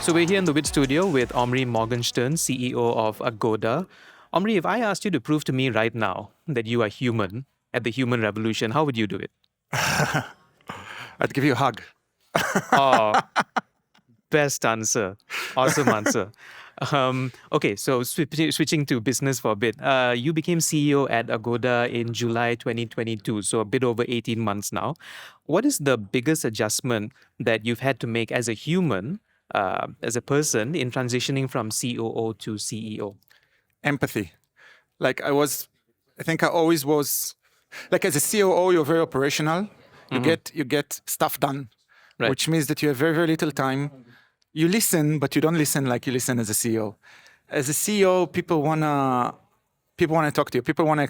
So we're here in the WiT Studio with Omri Morgenshtern, CEO of Agoda. Omri, if I asked you to prove to me right now that you are human at the human revolution, how would you do it? I'd give you a hug. Oh, best answer. Awesome answer. Okay, so switching to business for a bit. You became CEO at Agoda in July 2022, so a bit over 18 months now. What is the biggest adjustment that you've had to make as a human, as a person, in transitioning from COO to CEO? Empathy. I think I always was, like as a COO, you're very operational. You get stuff done, Right. which means that you have very, very little time. You listen, but you don't listen like you listen as a CEO. As a CEO, people wanna talk to you. People wanna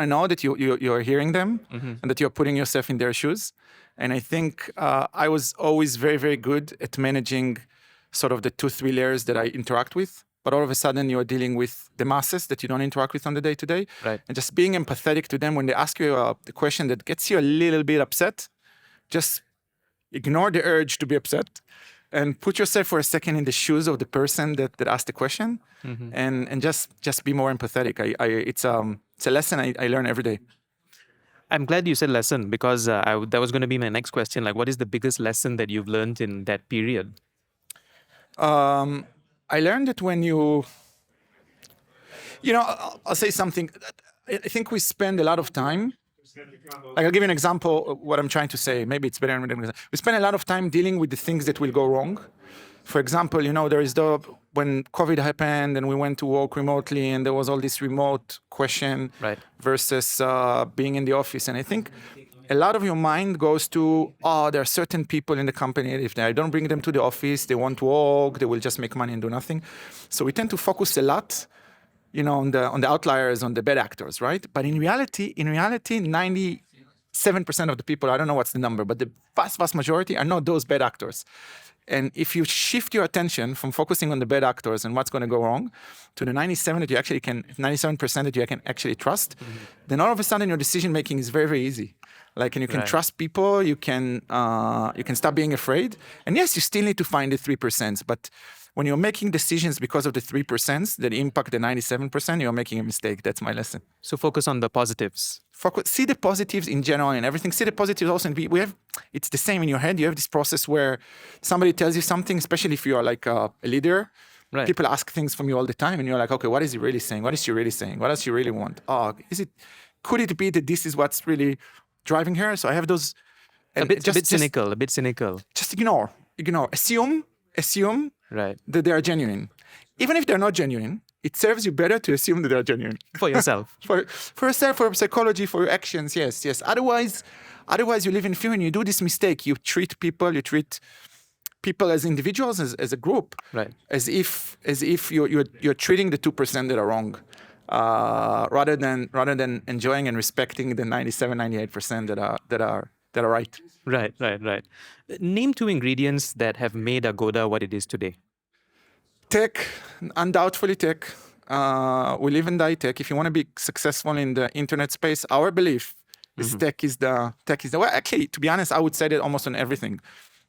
know that you're hearing them and that you're putting yourself in their shoes. And I think I was always very, very good at managing sort of the 2-3 layers that I interact with. But all of a sudden, you're dealing with the masses that you don't interact with on the day to day. Right. And just being empathetic to them when they ask you the question that gets you a little bit upset, just ignore the urge to be upset and put yourself for a second in the shoes of the person that asked the question, and just be more empathetic. It's a lesson I learn every day. I'm glad you said lesson because that was going to be my next question. Like, what is the biggest lesson that you've learned in that period? I learned that when I'll say something. I think we spend a lot of time. Like I'll give you an example of what I'm trying to say. Maybe it's better. We spend a lot of time dealing with the things that will go wrong. For example, there is when COVID happened and we went to work remotely and there was all this remote question Right. versus being in the office. And I think a lot of your mind goes to, there are certain people in the company, if I don't bring them to the office, they won't work, they will just make money and do nothing. So we tend to focus a lot on the outliers, on the bad actors, right? But in reality, 97% of the people, I don't know what's the number, but the vast majority are not those bad actors. And if you shift your attention from focusing on the bad actors and what's going to go wrong to the 97% that you can actually trust, then all of a sudden your decision making is very, very easy. And you can Right. trust people, you can stop being afraid. And yes, you still need to find the 3%, but when you're making decisions because of the 3% that impact the 97%, you're making a mistake. That's my lesson. So focus on the positives. See the positives in general and everything. See the positives also. It's the same in your head. You have this process where somebody tells you something, especially if you are like a leader. Right. People ask things from you all the time, and you're like, okay, what is he really saying? What is she really saying? What does she really want? Could it be that this is what's really driving her? So I have those. A bit cynical. Just ignore. Assume Right. that they are genuine. Even if they're not genuine, it serves you better to assume that they're genuine. For yourself. For yourself, for psychology, for your actions, yes. Otherwise you live in fear and you do this mistake. You treat people as individuals, as a group, Right. as if you're treating the 2% that are wrong, rather than enjoying and respecting the 97-98% that are right. Right. Name 2 ingredients that have made Agoda what it is today. Tech, undoubtedly tech. We live and die tech. If you want to be successful in the internet space, our belief is tech is the. Well, actually, to be honest, I would say that almost on everything.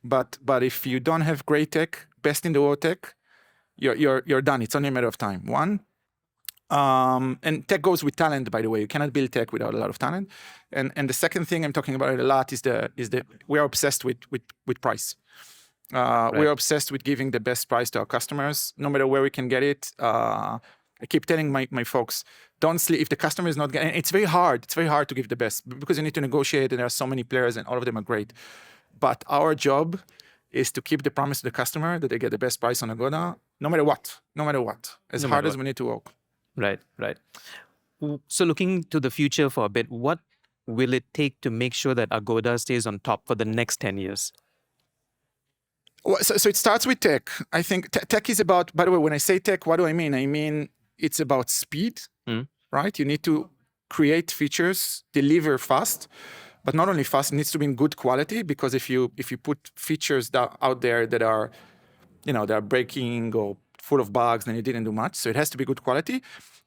But if you don't have great tech, best in the world tech, you're done. It's only a matter of time. One. And tech goes with talent, by the way. You cannot build tech without a lot of talent. And the second thing I'm talking about it a lot is the we are obsessed with price. We're obsessed with giving the best price to our customers, no matter where we can get it. I keep telling my folks, don't sleep if the customer is not getting. It's very hard. It's very hard to give the best because you need to negotiate, and there are so many players, and all of them are great. But our job is to keep the promise to the customer that they get the best price on Agoda, no matter what. As hard as we need to work. Right. So looking to the future for a bit, what will it take to make sure that Agoda stays on top for the next 10 years? Well, so it starts with tech. I think tech is about, by the way, when I say tech, what do I mean? I mean, it's about speed, right? You need to create features, deliver fast, but not only fast, it needs to be in good quality, because if you put features out there that are, they are breaking or full of bugs, then you didn't do much. So it has to be good quality,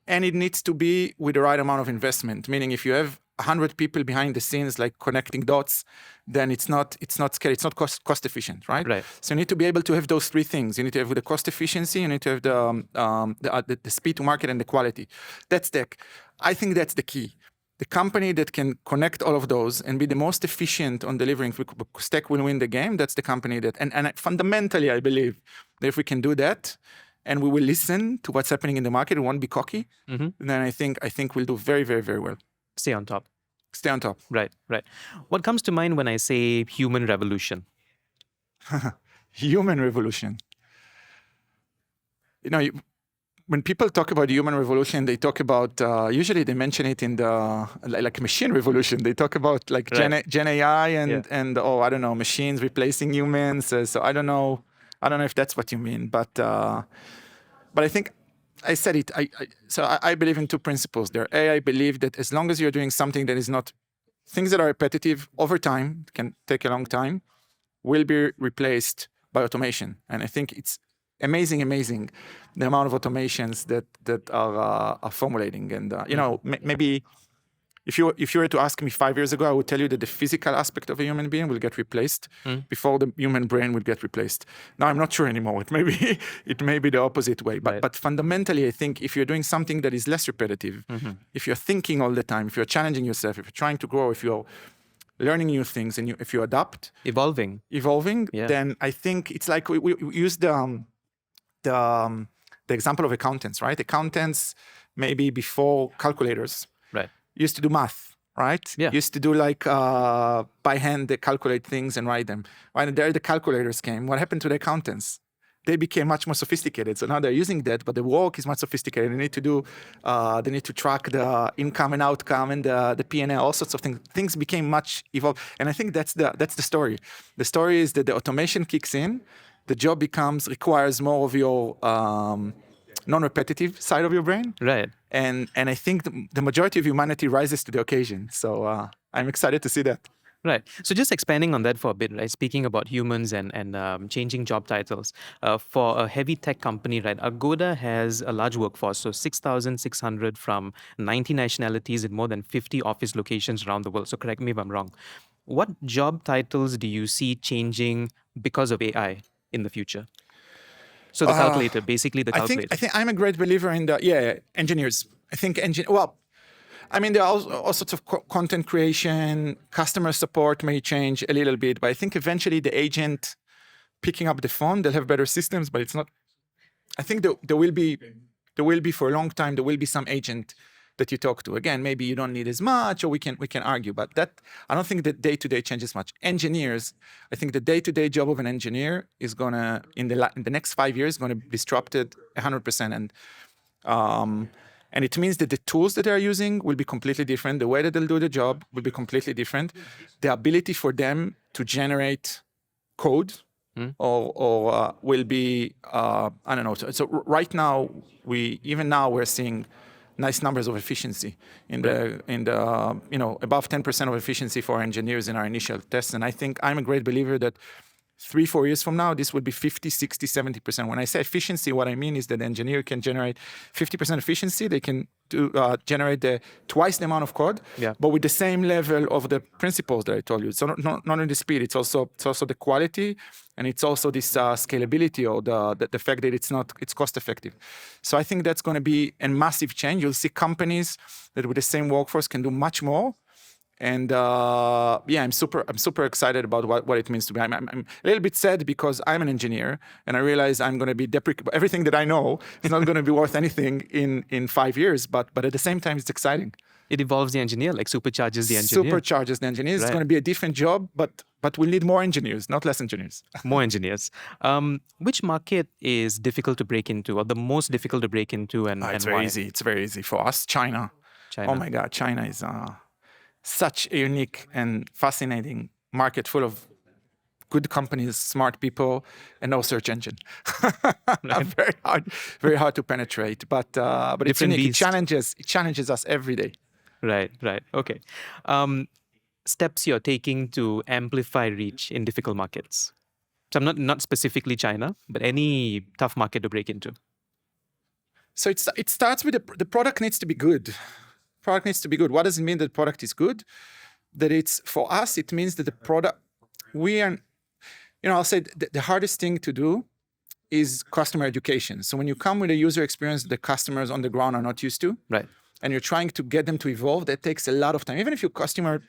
and it needs to be with the right amount of investment. Meaning, if you have 100 people behind the scenes, like connecting dots, then it's not scary. It's not cost efficient, right? Right. So you need to be able to have those three things. You need to have the cost efficiency, you need to have the speed to market and the quality. That's tech. I think that's the key. The company that can connect all of those and be the most efficient on delivering, because tech will win the game. That's the company that, and fundamentally, I believe that if we can do that, and we will listen to what's happening in the market, we won't be cocky, then I think we'll do very, very, very well. Stay on top. Stay on top. Right. What comes to mind when I say human revolution? Human revolution. When people talk about human revolution, they talk about, usually they mention it in the, like machine revolution. They talk about like Gen AI and I don't know, machines replacing humans. So I don't know if that's what you mean, but I think I said it. I believe in two principles there. I believe that as long as you're doing something that is not, things that are repetitive over time, can take a long time, will be replaced by automation. And I think it's amazing the amount of automations that are formulating. And maybe if you were to ask me 5 years ago, I would tell you that the physical aspect of a human being will get replaced before the human brain will get replaced. Now I'm not sure anymore. It may be the opposite way. But fundamentally, I think if you're doing something that is less repetitive, if you're thinking all the time, if you're challenging yourself, if you're trying to grow, if you're learning new things, and if you adapt, evolving, then I think it's like we use the example of accountants, right? Accountants maybe before calculators. Used to do math, right? Used to do like by hand, they calculate things and write them. When there the calculators came, what happened to the accountants? They became much more sophisticated. So now they're using that, but the work is much sophisticated. They need to track the income and outcome and the P&L, all sorts of things. Things became much evolved. And I think that's the story. The story is that the automation kicks in, the job requires more of your non-repetitive side of your brain. Right. And I think the majority of humanity rises to the occasion. So I'm excited to see that. Right. So just expanding on that for a bit, right? Speaking about humans and changing job titles, for a heavy tech company, right? Agoda has a large workforce, so 6,600 from 90 nationalities in more than 50 office locations around the world. So correct me if I'm wrong. What job titles do you see changing because of AI in the future? So the calculator, basically the calculator. I think I'm a great believer in engineers. I think there are all sorts of content creation, customer support may change a little bit, but I think eventually the agent picking up the phone, they'll have better systems, but it's not. I think there will be for a long time, there will be some agent that you talk to. Again, maybe you don't need as much, or we can argue, but that I don't think that day-to-day changes much. Engineers, I think the day-to-day job of an engineer is gonna in the next 5 years gonna be disrupted 100%, and it means that the tools that they are using will be completely different. The way that they'll do the job will be completely different. The ability for them to generate code or will be I don't know. So right now we're seeing nice numbers of efficiency in the above 10% of efficiency for engineers in our initial tests. And I think I'm a great believer that 3-4 years from now, this will be 50, 60, 70%. When I say efficiency, what I mean is that the engineer can generate 50% efficiency. They can generate twice the amount of code, but with the same level of the principles that I told you. So not only the speed, it's also the quality, and it's also this scalability, or the fact that it's cost effective. So I think that's going to be a massive change. You'll see companies that with the same workforce can do much more. And I'm super excited about what it means to me. I'm a little bit sad because I'm an engineer, and I realize I'm going to be everything that I know is not going to be worth anything in 5 years. But at the same time, it's exciting. It evolves the engineer, like supercharges the engineer. Supercharges the engineers. Right. It's going to be a different job, but we'll need more engineers, not less engineers. More engineers. Which market is difficult to break into, or the most difficult to break into, and it's why? very easy. It's very easy for us. China. Oh my God, China is such a unique and fascinating market full of good companies, smart people, and no search engine. Very hard to penetrate. But it's unique. It challenges us every day. Right. Okay. Steps you're taking to amplify reach in difficult markets. So I'm not specifically China, but any tough market to break into. So it starts with the product needs to be good. product needs to be good. What does it mean that the product is good? That it's, for us, it means that the product, we are, I'll say the hardest thing to do is customer education. So when you come with a user experience the customers on the ground are not used to, Right. and you're trying to get them to evolve, that takes a lot of time. Even if your customer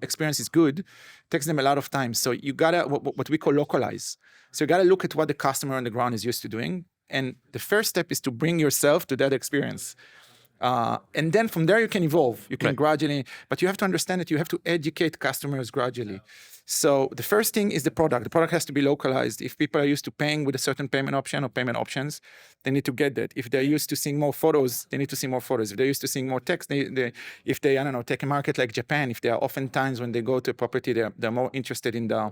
experience is good, it takes them a lot of time. So you gotta, what we call localize. So you gotta look at what the customer on the ground is used to doing. And the first step is to bring yourself to that experience. And then from there you can evolve. You can gradually, but you have to understand that you have to educate customers gradually. So the first thing is the product. The product has to be localized. If people are used to paying with a certain payment option or payment options, they need to get that. If they're used to seeing more photos, they need to see more photos. If they're used to seeing more text, if they, I don't know, take a market like Japan, if they are oftentimes when they go to a property, they're more interested in the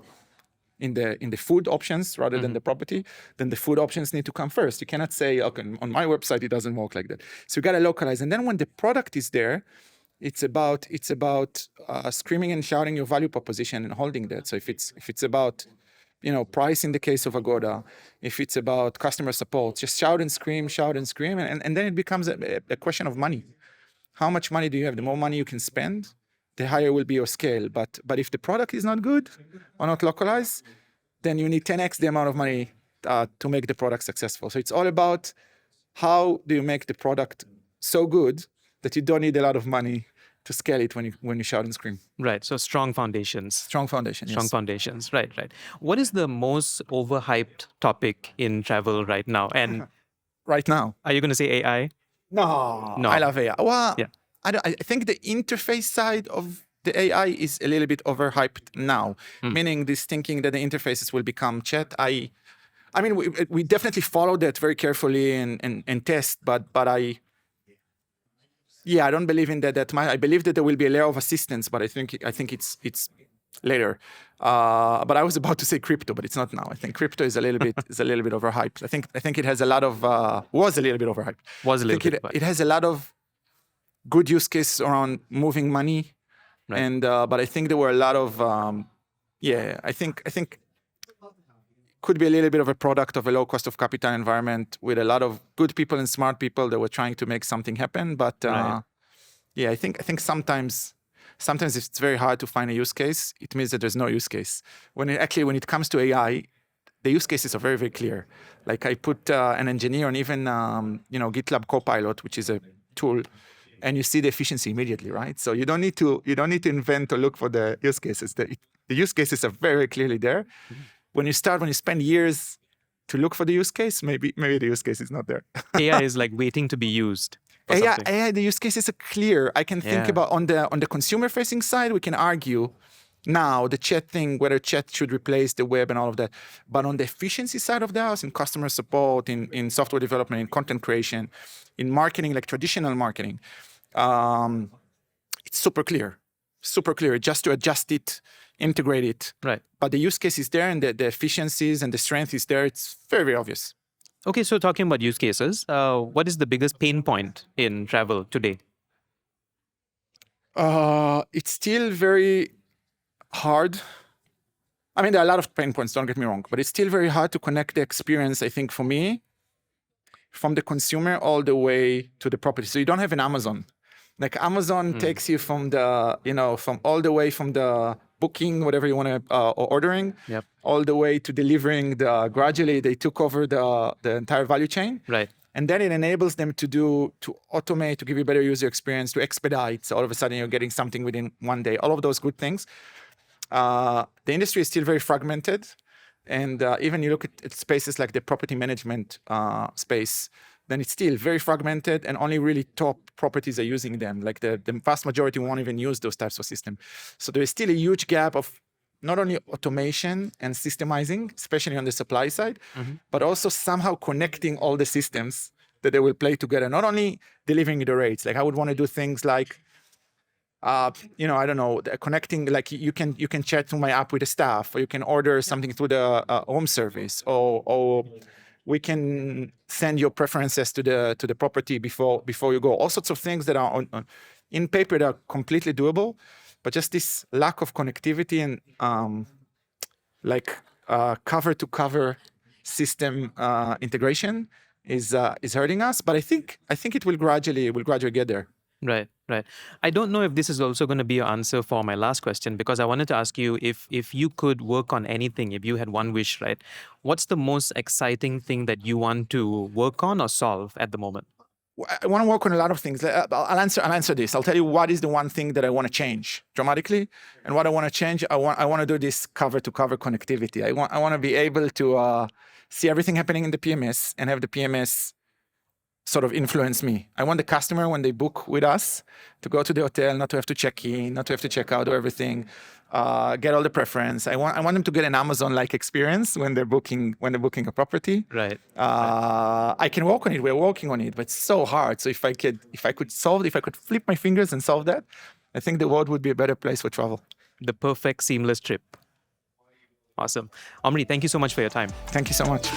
food options rather than the property, then the food options need to come first. You cannot say, okay, on my website, it doesn't work like that. So you got to localize. And then when the product is there, it's about screaming and shouting your value proposition and holding that. So if it's about, price in the case of Agoda, if it's about customer support, just shout and scream, and then it becomes a question of money. How much money do you have? The more money you can spend, the higher will be your scale. But if the product is not good or not localized, then you need 10x the amount of money to make the product successful. So it's all about how do you make the product so good that you don't need a lot of money to scale it when you shout and scream. Right. So strong foundations. Strong foundation. Strong Yes. foundations. Right. What is the most overhyped topic in travel right now? And Right now. are you going to say AI? No. I love AI. Well, Yeah. I think the interface side of the AI is a little bit overhyped now, meaning this thinking that the interfaces will become chat. I mean, we definitely follow that very carefully and test, but I don't believe in that much. I believe that there will be a layer of assistance, but I think it's later. But I was about to say crypto, but it's not now. I think crypto is a little bit overhyped. I think it has a lot of was a little bit overhyped. It has a lot of good use cases around moving money, and but I think there were a lot of I think could be a little bit of a product of a low cost of capital environment with a lot of good people and smart people that were trying to make something happen. But I think sometimes it's very hard to find a use case. It means that there's no use case. When it comes to AI, the use cases are very, very clear. Like I put an engineer on even GitLab Copilot, which is a tool, and you see the efficiency immediately, right? So you don't need to invent or look for the use cases. The use cases are very, very clearly there. When you spend years to look for the use case, maybe the use case is not there. AI is like waiting to be used. AI, the use cases are clear. I can think about on the consumer-facing side, we can argue now the chat thing, whether chat should replace the web and all of that. But on the efficiency side of the house, in customer support, in software development, in content creation, in marketing, like traditional marketing, it's super clear. Just to adjust it, integrate it. Right. But the use case is there, and the efficiencies and the strength is there. It's very, very obvious. Okay, so talking about use cases, what is the biggest pain point in travel today? It's still very hard. I mean, there are a lot of pain points, don't get me wrong, but it's still very hard to connect the experience, I think, for me, from the consumer all the way to the property. So you don't have an Amazon. Like Amazon takes you from from all the way from the booking, whatever you want to, or ordering, all the way to delivering. Gradually, they took over the entire value chain. Right. And then it enables them to automate, to give you a better user experience, to expedite. So all of a sudden, you're getting something within one day. All of those good things. The industry is still very fragmented. And even you look at spaces like the property management space, then it's still very fragmented, and only really top properties are using them. Like the vast majority won't even use those types of systems. So there is still a huge gap of not only automation and systemizing, especially on the supply side, but also somehow connecting all the systems that they will play together. Not only delivering the rates. Like I would want to do things like, I don't know, connecting. Like you can chat through my app with the staff, or you can order something through the home service, or we can send your preferences to the property before you go. All sorts of things that are in paper that are completely doable, but just this lack of connectivity and cover to cover system integration is hurting us. But I think it will gradually get there. Right, right. I don't know if this is also going to be your answer for my last question, because I wanted to ask you if you could work on anything, if you had one wish, right? What's the most exciting thing that you want to work on or solve at the moment? I want to work on a lot of things. I'll answer this. I'll tell you what is the one thing that I want to change dramatically, and what I want to change. I want to do this cover to cover connectivity. I want to be able to see everything happening in the PMS and have the PMS sort of influence me. I want the customer, when they book with us, to go to the hotel, not to have to check in, not to have to check out, or everything. Get all the preference. I want them to get an Amazon-like experience when they're booking a property. Right. I can work on it. We're working on it, but it's so hard. So if I could flip my fingers and solve that, I think the world would be a better place for travel. The perfect seamless trip. Awesome. Omri, thank you so much for your time. Thank you so much.